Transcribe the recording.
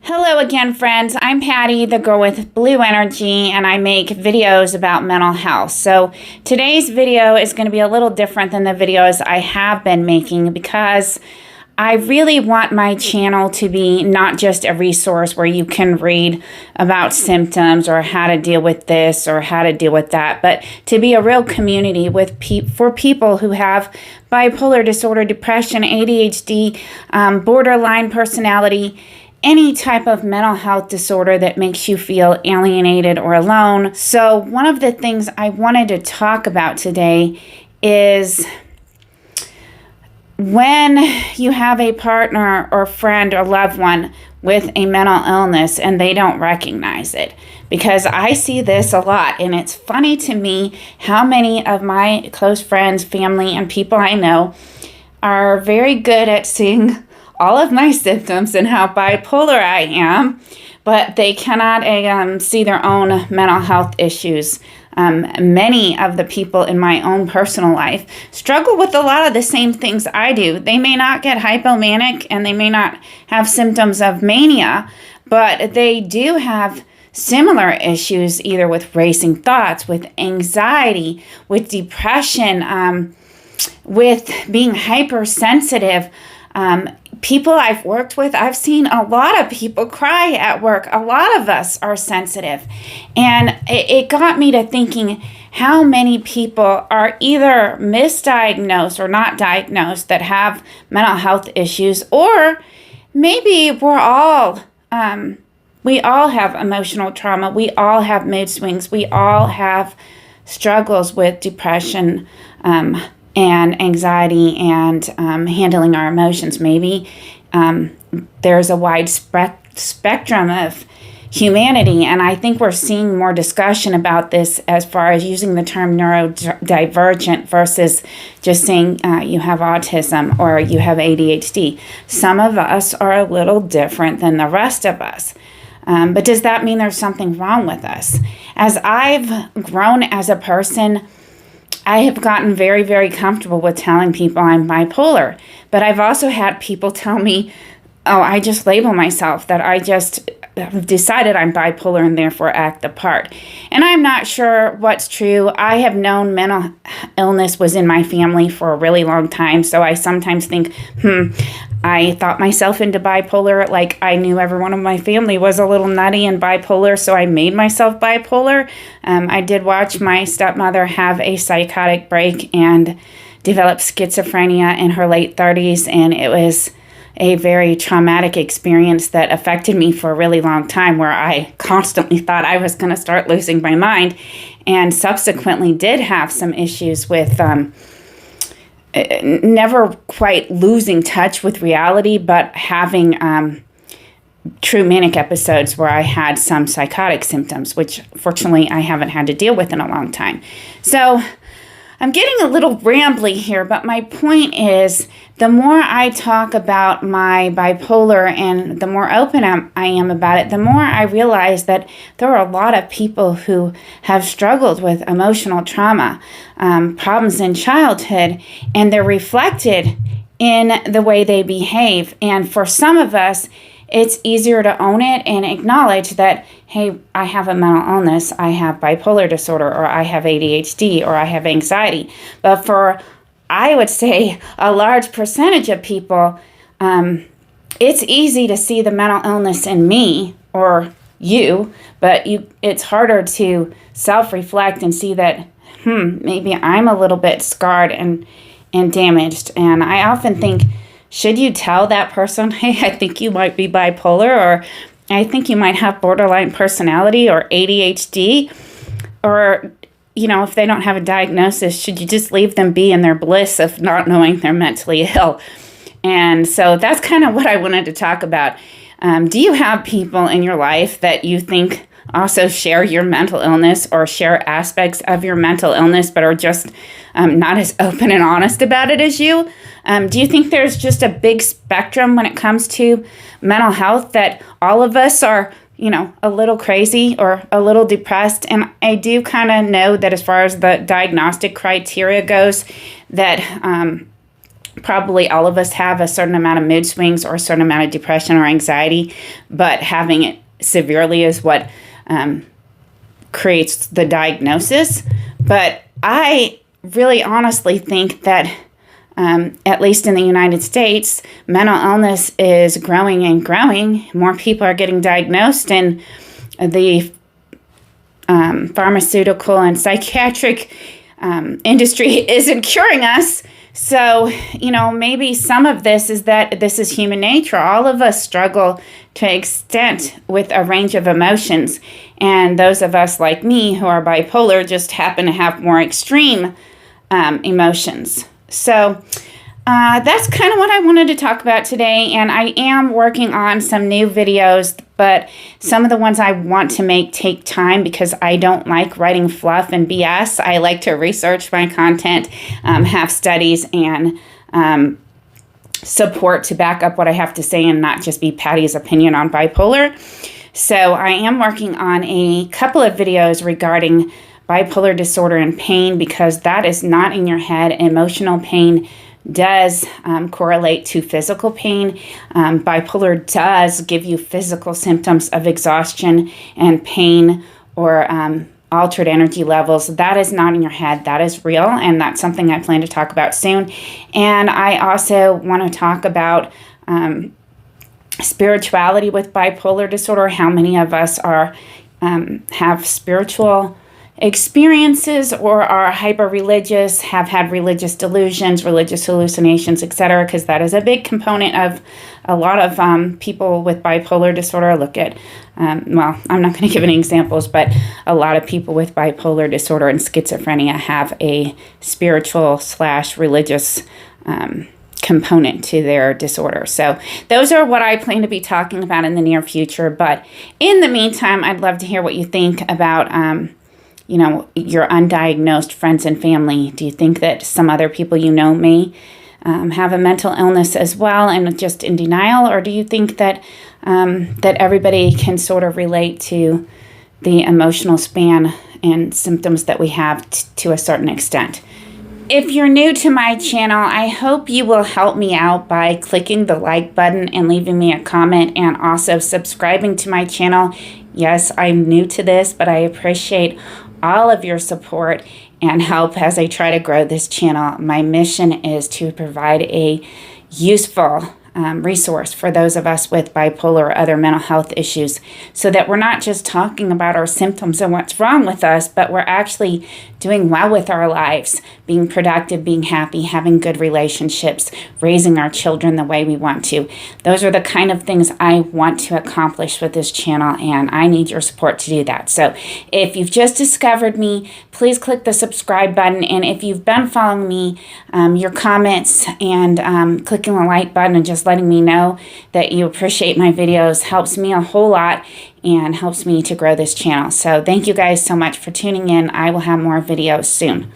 Hello again, friends. I'm Patty, the girl with blue energy, and I make videos about mental health. So today's video is going to be a little different than the videos I have been making because I really want my channel to be not just a resource where you can read about symptoms or how to deal with this or how to deal with that, but to be a real community with for people who have bipolar disorder, depression, ADHD, borderline personality, any type of mental health disorder that makes you feel alienated or alone. So one of the things I wanted to talk about today is when you have a partner or friend or loved one with a mental illness and they don't recognize it. Because I see this a lot, and it's funny to me how many of my close friends, family, and people I know are very good at seeing all of my symptoms and how bipolar I am, but they cannot see their own mental health issues. Many of the people in my own personal life struggle with a lot of the same things I do. They may not get hypomanic and they may not have symptoms of mania, but they do have similar issues either with racing thoughts, with anxiety, with depression, with being hypersensitive. People I've worked with, I've seen a lot of people cry at work. A lot of us are sensitive. And it got me to thinking how many people are either misdiagnosed or not diagnosed that have mental health issues, or maybe we all have emotional trauma. We all have mood swings. We all have struggles with depression, and anxiety and handling our emotions. Maybe there's a wide spectrum of humanity, and I think we're seeing more discussion about this as far as using the term neurodivergent versus just saying you have autism or you have ADHD. Some of us are a little different than the rest of us. But does that mean there's something wrong with us? As I've grown as a person, I have gotten very, very comfortable with telling people I'm bipolar, but I've also had people tell me, oh, I just label myself, that I just have decided I'm bipolar and therefore act the part. And I'm not sure what's true. I have known mental illness was in my family for a really long time, so I sometimes think, I thought myself into bipolar, like I knew everyone in my family was a little nutty and bipolar, so I made myself bipolar. I did watch my stepmother have a psychotic break and develop schizophrenia in her late 30s, and it was a very traumatic experience that affected me for a really long time, where I constantly thought I was going to start losing my mind, and subsequently did have some issues with never quite losing touch with reality, but having true manic episodes where I had some psychotic symptoms, which fortunately I haven't had to deal with in a long time. So I'm getting a little rambly here, but my point is, the more I talk about my bipolar and the more open I am about it, the more I realize that there are a lot of people who have struggled with emotional trauma, problems in childhood, and they're reflected in the way they behave. And for some of us, it's easier to own it and acknowledge that, hey, I have a mental illness, I have bipolar disorder, or I have ADHD, or I have anxiety. But for, I would say, a large percentage of people, it's easy to see the mental illness in me or you, but it's harder to self-reflect and see that, maybe I'm a little bit scarred and damaged. And I often think, should you tell that person, hey, I think you might be bipolar, or I think you might have borderline personality or ADHD? Or, if they don't have a diagnosis, should you just leave them be in their bliss of not knowing they're mentally ill? And so that's kind of what I wanted to talk about. Do you have people in your life that you think also share your mental illness or share aspects of your mental illness, but are just not as open and honest about it as you? Do you think there's just a big spectrum when it comes to mental health, that all of us are, a little crazy or a little depressed? And I do kind of know that as far as the diagnostic criteria goes, that Probably all of us have a certain amount of mood swings or a certain amount of depression or anxiety, but having it severely is what creates the diagnosis. But I really honestly think that, at least in the United States, mental illness is growing and growing. More people are getting diagnosed, and the pharmaceutical and psychiatric industry isn't curing us. So, maybe some of this is that this is human nature. All of us struggle to an extent with a range of emotions. And those of us like me who are bipolar just happen to have more extreme emotions. So that's kind of what I wanted to talk about today. And I am working on some new videos, but some of the ones I want to make take time because I don't like writing fluff and BS. I like to research my content, have studies and support to back up what I have to say and not just be Patty's opinion on bipolar. So I am working on a couple of videos regarding bipolar disorder and pain because that is not in your head. Emotional pain does correlate to physical pain. Bipolar does give you physical symptoms of exhaustion and pain or altered energy levels. That is not in your head. That is real, and that's something I plan to talk about soon. And I also want to talk about spirituality with bipolar disorder. How many of us are have spiritual experiences or are hyper-religious, have had religious delusions, religious hallucinations, etc., because that is a big component of a lot of people with bipolar disorder. Look at, well, I'm not going to give any examples, but a lot of people with bipolar disorder and schizophrenia have a spiritual/religious component to their disorder. So those are what I plan to be talking about in the near future. But in the meantime, I'd love to hear what you think about your undiagnosed friends and family. Do you think that some other people may have a mental illness as well and just in denial? Or do you think that that everybody can sort of relate to the emotional span and symptoms that we have to a certain extent? If you're new to my channel, I hope you will help me out by clicking the like button and leaving me a comment and also subscribing to my channel. Yes, I'm new to this, but I appreciate all of your support and help as I try to grow this channel. My mission is to provide a useful resource for those of us with bipolar or other mental health issues so that we're not just talking about our symptoms and what's wrong with us, but we're actually doing well with our lives, being productive, being happy, having good relationships, raising our children the way we want to. Those are the kind of things I want to accomplish with this channel, and I need your support to do that. So if you've just discovered me, please click the subscribe button, and if you've been following me, your comments and clicking the like button and just letting me know that you appreciate my videos helps me a whole lot and helps me to grow this channel. So thank you guys so much for tuning in. I will have more videos soon.